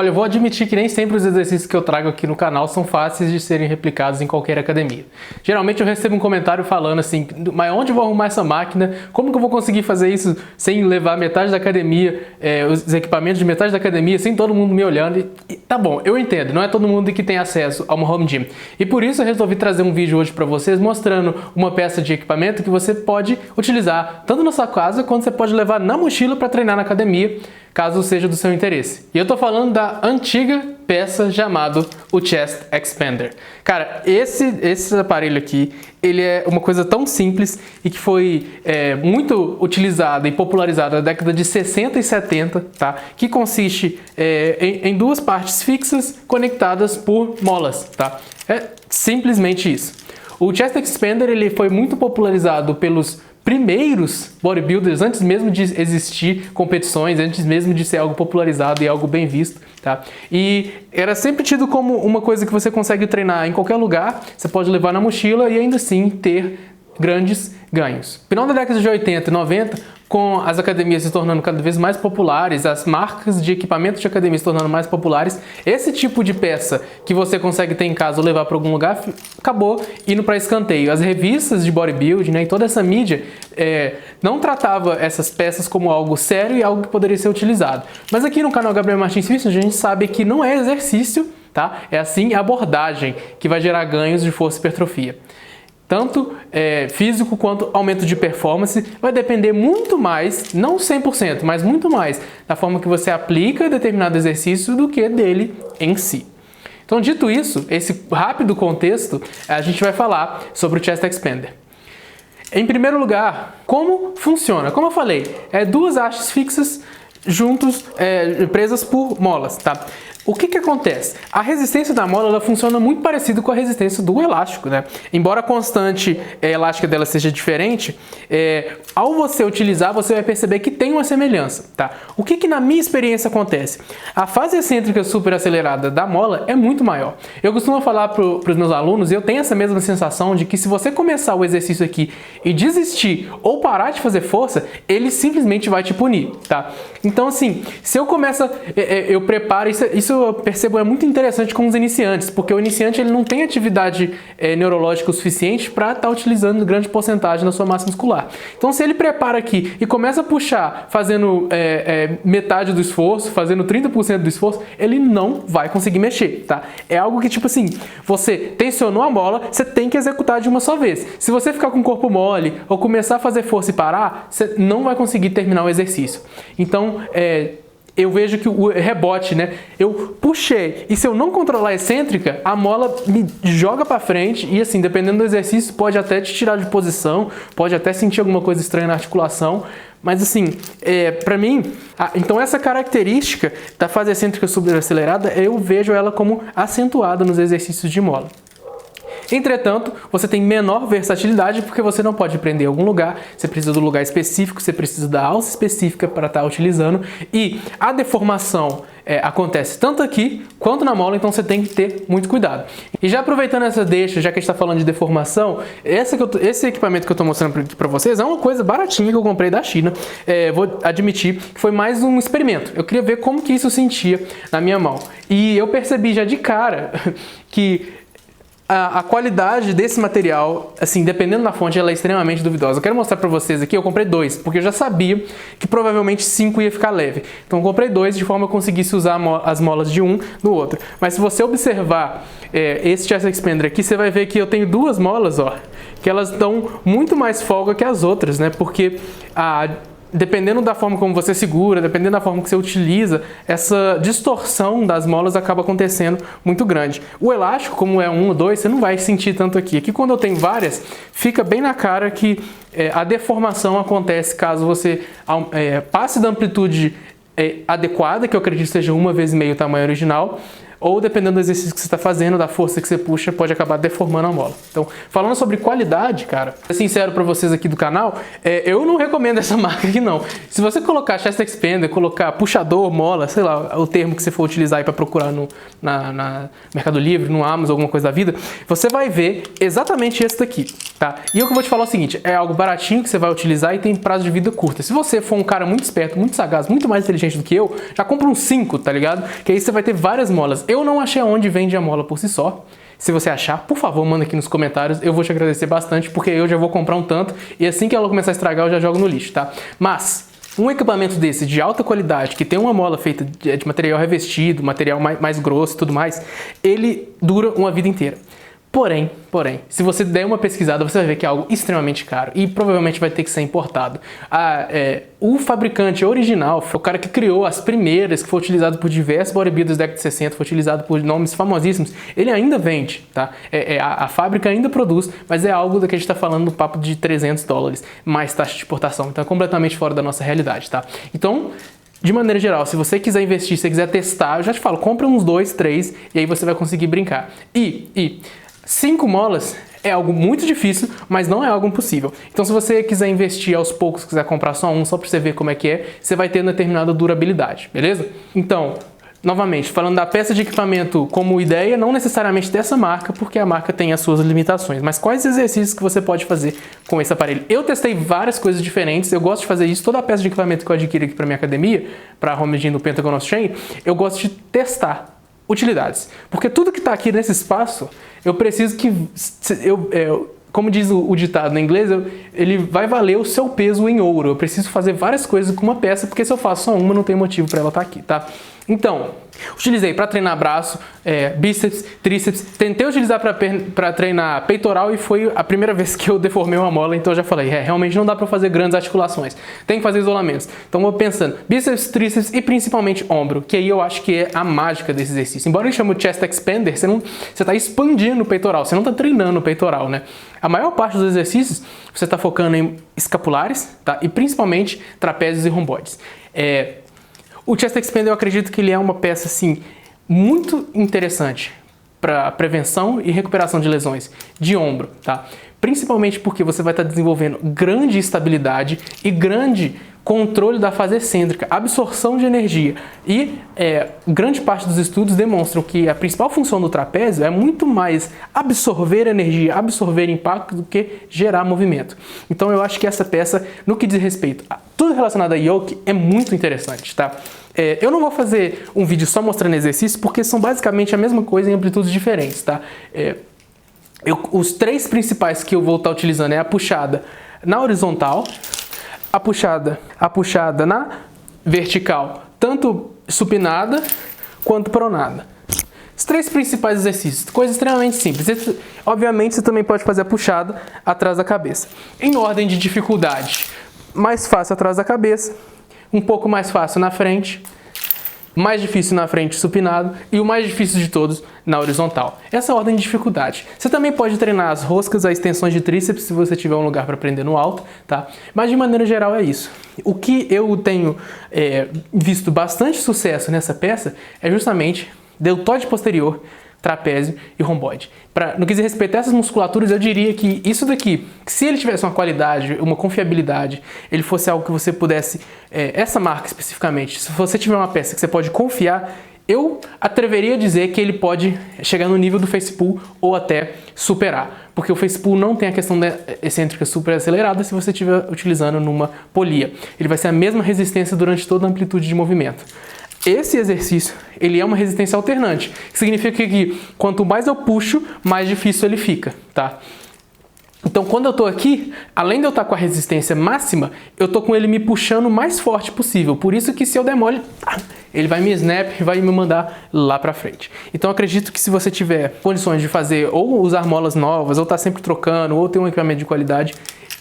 Olha, eu vou admitir que nem sempre os exercícios que eu trago aqui no canal são fáceis de serem replicados em qualquer academia. Geralmente eu recebo um comentário falando assim, mas onde eu vou arrumar essa máquina? Como que eu vou conseguir fazer isso sem levar metade da academia, os equipamentos de metade da academia, sem todo mundo me olhando? E tá bom, eu entendo, não é todo mundo que tem acesso a uma home gym. E por isso eu resolvi trazer um vídeo hoje para vocês mostrando uma peça de equipamento que você pode utilizar tanto na sua casa quanto você pode levar na mochila para treinar na academia, caso seja do seu interesse. E eu tô falando da antiga peça chamado o Chest Expander. Cara, esse aparelho aqui, ele é uma coisa tão simples e que foi muito utilizada e popularizada na década de 60 e 70, tá? Que consiste em duas partes fixas conectadas por molas, tá? É simplesmente isso. O Chest Expander ele foi muito popularizado pelos primeiros bodybuilders, antes mesmo de existir competições, antes mesmo de ser algo popularizado e algo bem visto, tá? E era sempre tido como uma coisa que você consegue treinar em qualquer lugar, você pode levar na mochila e ainda assim ter grandes ganhos. Final da década de 80 e 90, com as academias se tornando cada vez mais populares, as marcas de equipamento de academia se tornando mais populares, esse tipo de peça que você consegue ter em casa ou levar para algum lugar acabou indo para escanteio. As revistas de bodybuilding, né, e toda essa mídia não tratava essas peças como algo sério e algo que poderia ser utilizado. Mas aqui no canal Gabriel Martins Fitness a gente sabe que não é exercício, tá? É assim a abordagem que vai gerar ganhos de força e hipertrofia. Tanto físico quanto aumento de performance, vai depender muito mais, não 100%, mas muito mais da forma que você aplica determinado exercício do que dele em si. Então, dito isso, esse rápido contexto, a gente vai falar sobre o Chest Expander. Em primeiro lugar, como funciona? Como eu falei, duas hastes fixas juntos, presas por molas, tá? O que acontece? A resistência da mola ela funciona muito parecido com a resistência do elástico, né? Embora a constante elástica dela seja diferente, ao você utilizar, você vai perceber que tem uma semelhança, tá? O que na minha experiência acontece? A fase excêntrica superacelerada da mola é muito maior. Eu costumo falar para os meus alunos, e eu tenho essa mesma sensação de que se você começar o exercício aqui e desistir ou parar de fazer força, ele simplesmente vai te punir, tá? Então, assim, se eu começo, eu preparo, isso eu percebo é muito interessante com os iniciantes, porque o iniciante ele não tem atividade neurológica o suficiente para estar utilizando grande porcentagem da sua massa muscular. Então, se ele prepara aqui e começa a puxar fazendo metade do esforço, fazendo 30% do esforço, ele não vai conseguir mexer, tá? É algo que, tipo assim, você tensionou a mola, você tem que executar de uma só vez. Se você ficar com o corpo mole ou começar a fazer força e parar, você não vai conseguir terminar o exercício. Então, eu vejo que o rebote, né? Eu puxei e se eu não controlar a excêntrica, a mola me joga para frente e assim, dependendo do exercício, pode até te tirar de posição, pode até sentir alguma coisa estranha na articulação, mas assim, para mim, então essa característica da fase excêntrica superacelerada, eu vejo ela como acentuada nos exercícios de mola. Entretanto, você tem menor versatilidade porque você não pode prender em algum lugar, você precisa do lugar específico, você precisa da alça específica para estar utilizando e a deformação acontece tanto aqui quanto na mola, então você tem que ter muito cuidado. E já aproveitando essa deixa, já que a gente está falando de deformação, esse equipamento que eu estou mostrando para vocês é uma coisa baratinha que eu comprei da China, vou admitir que foi mais um experimento. Eu queria ver como que isso sentia na minha mão e eu percebi já de cara que a qualidade desse material, assim, dependendo da fonte, ela é extremamente duvidosa. Eu quero mostrar pra vocês aqui, eu comprei 2, porque eu já sabia que provavelmente 5 ia ficar leve. Então eu comprei 2 de forma que eu conseguisse usar as molas de um no outro. Mas se você observar esse Chest Expander aqui, você vai ver que eu tenho duas molas, ó, que elas dão muito mais folga que as outras, né? Porque dependendo da forma como você segura, dependendo da forma que você utiliza, essa distorção das molas acaba acontecendo muito grande. O elástico, como é 1 ou 2, você não vai sentir tanto aqui. Aqui quando eu tenho várias, fica bem na cara que a deformação acontece caso você passe da amplitude adequada, que eu acredito que seja 1,5 vezes o tamanho original, ou dependendo do exercício que você está fazendo, da força que você puxa, pode acabar deformando a mola. Então, falando sobre qualidade, cara, ser sincero para vocês aqui do canal, eu não recomendo essa marca aqui não. Se você colocar chest expander, colocar puxador, mola, sei lá, o termo que você for utilizar aí para procurar na Mercado Livre, no Amazon, alguma coisa da vida, você vai ver exatamente esse daqui, tá? E o que eu vou te falar é o seguinte, é algo baratinho que você vai utilizar e tem prazo de vida curta. Se você for um cara muito esperto, muito sagaz, muito mais inteligente do que eu, já compra uns 5, tá ligado? Que aí você vai ter várias molas. Eu não achei onde vende a mola por si só. Se você achar, por favor, manda aqui nos comentários. Eu vou te agradecer bastante, porque eu já vou comprar um tanto e assim que ela começar a estragar, eu já jogo no lixo, tá? Mas um equipamento desse, de alta qualidade, que tem uma mola feita de material revestido, material mais grosso e tudo mais, ele dura uma vida inteira. Porém, se você der uma pesquisada, você vai ver que é algo extremamente caro e provavelmente vai ter que ser importado. O fabricante original, o cara que criou as primeiras, que foi utilizado por diversos bodybuilders da década de 60, foi utilizado por nomes famosíssimos, ele ainda vende, tá? A fábrica ainda produz, mas é algo da que a gente está falando no papo de $300, mais taxa de importação, então é completamente fora da nossa realidade, tá? Então, de maneira geral, se você quiser investir, se você quiser testar, eu já te falo, compra uns 2, 3 e aí você vai conseguir brincar. 5 molas é algo muito difícil, mas não é algo impossível. Então, se você quiser investir aos poucos, quiser comprar só um, só para você ver como é que é, você vai ter uma determinada durabilidade, beleza? Então, novamente, falando da peça de equipamento como ideia, não necessariamente dessa marca, porque a marca tem as suas limitações. Mas quais exercícios que você pode fazer com esse aparelho? Eu testei várias coisas diferentes, eu gosto de fazer isso, toda a peça de equipamento que eu adquiro aqui para minha academia, para a Home Gym do Pentagon Train, eu gosto de testar utilidades. Porque tudo que está aqui nesse espaço, eu preciso que... como diz o ditado em inglês, ele vai valer o seu peso em ouro. Eu preciso fazer várias coisas com uma peça, porque se eu faço só uma, não tem motivo para ela estar aqui, tá? Então, utilizei para treinar braço, bíceps, tríceps, tentei utilizar para treinar peitoral e foi a primeira vez que eu deformei uma mola, então eu já falei, realmente não dá para fazer grandes articulações, tem que fazer isolamentos. Então eu vou pensando, bíceps, tríceps e principalmente ombro, que aí eu acho que é a mágica desse exercício. Embora ele chame o chest expander, você está expandindo o peitoral, você não está treinando o peitoral, né? A maior parte dos exercícios você está focando em escapulares, tá? E principalmente trapézios e romboides. O chest expander eu acredito que ele é uma peça assim muito interessante para prevenção e recuperação de lesões de ombro, tá? Principalmente porque você vai estar desenvolvendo grande estabilidade e grande controle da fase excêntrica, absorção de energia. E grande parte dos estudos demonstram que a principal função do trapézio é muito mais absorver energia, absorver impacto do que gerar movimento. Então eu acho que essa peça, no que diz respeito a tudo relacionado a yoke, é muito interessante, tá? Eu não vou fazer um vídeo só mostrando exercícios, porque são basicamente a mesma coisa em amplitudes diferentes, tá? Os 3 principais que eu vou estar utilizando é a puxada na horizontal, a puxada na vertical, tanto supinada quanto pronada. Os 3 principais exercícios, coisa extremamente simples. Obviamente você também pode fazer a puxada atrás da cabeça. Em ordem de dificuldade, mais fácil atrás da cabeça, um pouco mais fácil na frente, mais difícil na frente supinado e o mais difícil de todos na horizontal. Essa é a ordem de dificuldade. Você também pode treinar as roscas, as extensões de tríceps se você tiver um lugar para aprender no alto, tá? Mas de maneira geral é isso. O que eu tenho visto bastante sucesso nessa peça é justamente deltoide posterior, trapézio e romboide. No que diz respeito a essas musculaturas, eu diria que isso daqui, se ele tivesse uma qualidade, uma confiabilidade, ele fosse algo que você pudesse, essa marca especificamente, se você tiver uma peça que você pode confiar, eu atreveria a dizer que ele pode chegar no nível do face pull ou até superar, porque o face pull não tem a questão da excêntrica super acelerada se você estiver utilizando numa polia. Ele vai ser a mesma resistência durante toda a amplitude de movimento. Esse exercício, ele é uma resistência alternante, que significa que quanto mais eu puxo, mais difícil ele fica, tá? Então, quando eu tô aqui, além de eu estar com a resistência máxima, eu tô com ele me puxando o mais forte possível. Por isso que se eu der mole, ele vai me snap e vai me mandar lá pra frente. Então, eu acredito que se você tiver condições de fazer ou usar molas novas, ou tá sempre trocando, ou ter um equipamento de qualidade,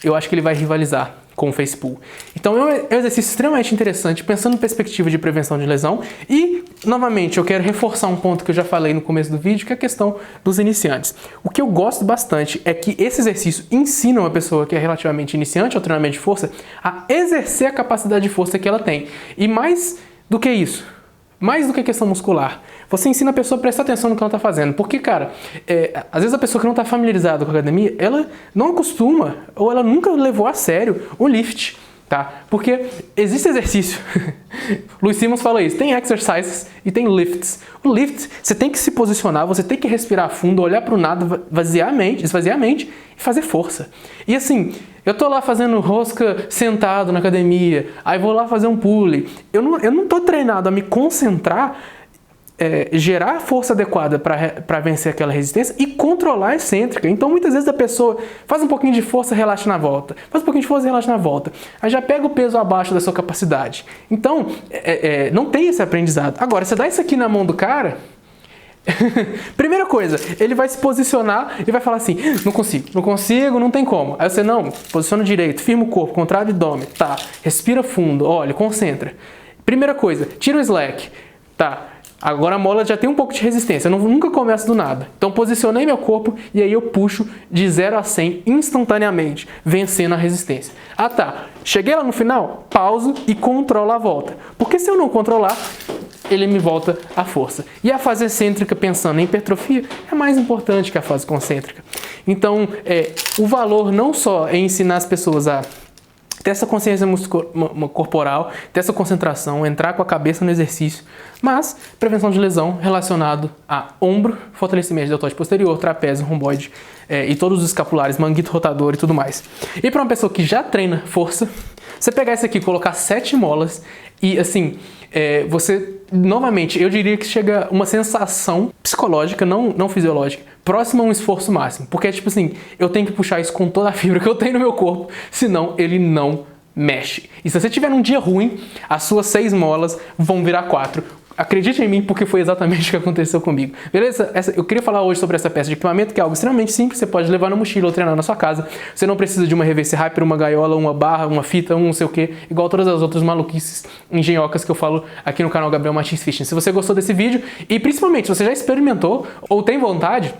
eu acho que ele vai rivalizar com o face pull. Então é um exercício extremamente interessante, pensando em perspectiva de prevenção de lesão. E, novamente, eu quero reforçar um ponto que eu já falei no começo do vídeo, que é a questão dos iniciantes. O que eu gosto bastante é que esse exercício ensina uma pessoa que é relativamente iniciante ao treinamento de força a exercer a capacidade de força que ela tem. E mais do que isso, Mais do que a questão muscular. Você ensina a pessoa a prestar atenção no que ela está fazendo. Porque, cara, às vezes a pessoa que não está familiarizada com a academia, ela não acostuma, ou ela nunca levou a sério o lift. Tá? Porque existe exercício. Luiz Simmons fala isso. Tem exercises e tem lifts. O lift, você tem que se posicionar, você tem que respirar fundo, olhar para o nada, esvaziar a mente e fazer força. E assim, eu tô lá fazendo rosca sentado na academia, aí vou lá fazer um pulley. Eu não tô treinado a me concentrar, gerar a força adequada para vencer aquela resistência e controlar a excêntrica. Então, muitas vezes a pessoa faz um pouquinho de força, relaxa na volta. Faz um pouquinho de força, relaxa na volta. Aí já pega o peso abaixo da sua capacidade. Então, não tem esse aprendizado. Agora, você dá isso aqui na mão do cara... Primeira coisa, ele vai se posicionar e vai falar assim, não consigo, não tem como. Aí você, não, posiciona direito, firma o corpo, contrai o abdômen, tá, respira fundo, olha, concentra. Primeira coisa, tira o slack, tá. Agora a mola já tem um pouco de resistência, eu nunca começo do nada. Então posicionei meu corpo e aí eu puxo de 0 a 100 instantaneamente, vencendo a resistência. Ah tá, cheguei lá no final, pauso e controlo a volta. Porque se eu não controlar, ele me volta à força. E a fase excêntrica, pensando em hipertrofia, é mais importante que a fase concêntrica. Então, o valor não só é ensinar as pessoas a ter essa consciência corporal, ter essa concentração, entrar com a cabeça no exercício, mas prevenção de lesão relacionado a ombro, fortalecimento de deltoide posterior, trapézio, romboide e todos os escapulares, manguito rotador e tudo mais. E para uma pessoa que já treina força, você pegar isso aqui, colocar 7 molas e assim, você, novamente, eu diria que chega uma sensação psicológica, não fisiológica, próxima a um esforço máximo. Porque é tipo assim, eu tenho que puxar isso com toda a fibra que eu tenho no meu corpo, senão ele não mexe. E se você tiver num dia ruim, as suas 6 molas vão virar 4. Acredite em mim, porque foi exatamente o que aconteceu comigo. Beleza? Eu queria falar hoje sobre essa peça de equipamento, que é algo extremamente simples, você pode levar na mochila ou treinar na sua casa. Você não precisa de uma reverse hyper, uma gaiola, uma barra, uma fita, um não sei o que, igual todas as outras maluquices engenhocas que eu falo aqui no canal Gabriel Martins Fitness. Se você gostou desse vídeo, e principalmente se você já experimentou ou tem vontade,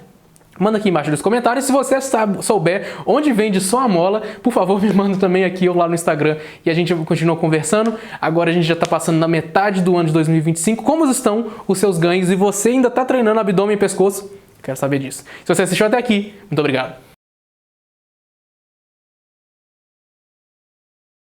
manda aqui embaixo nos comentários. Se você souber onde vende só a mola, por favor, me manda também aqui ou lá no Instagram e a gente continua conversando. Agora a gente já está passando na metade do ano de 2025. Como estão os seus ganhos? E você ainda está treinando abdômen e pescoço? Quero saber disso. Se você assistiu até aqui, muito obrigado.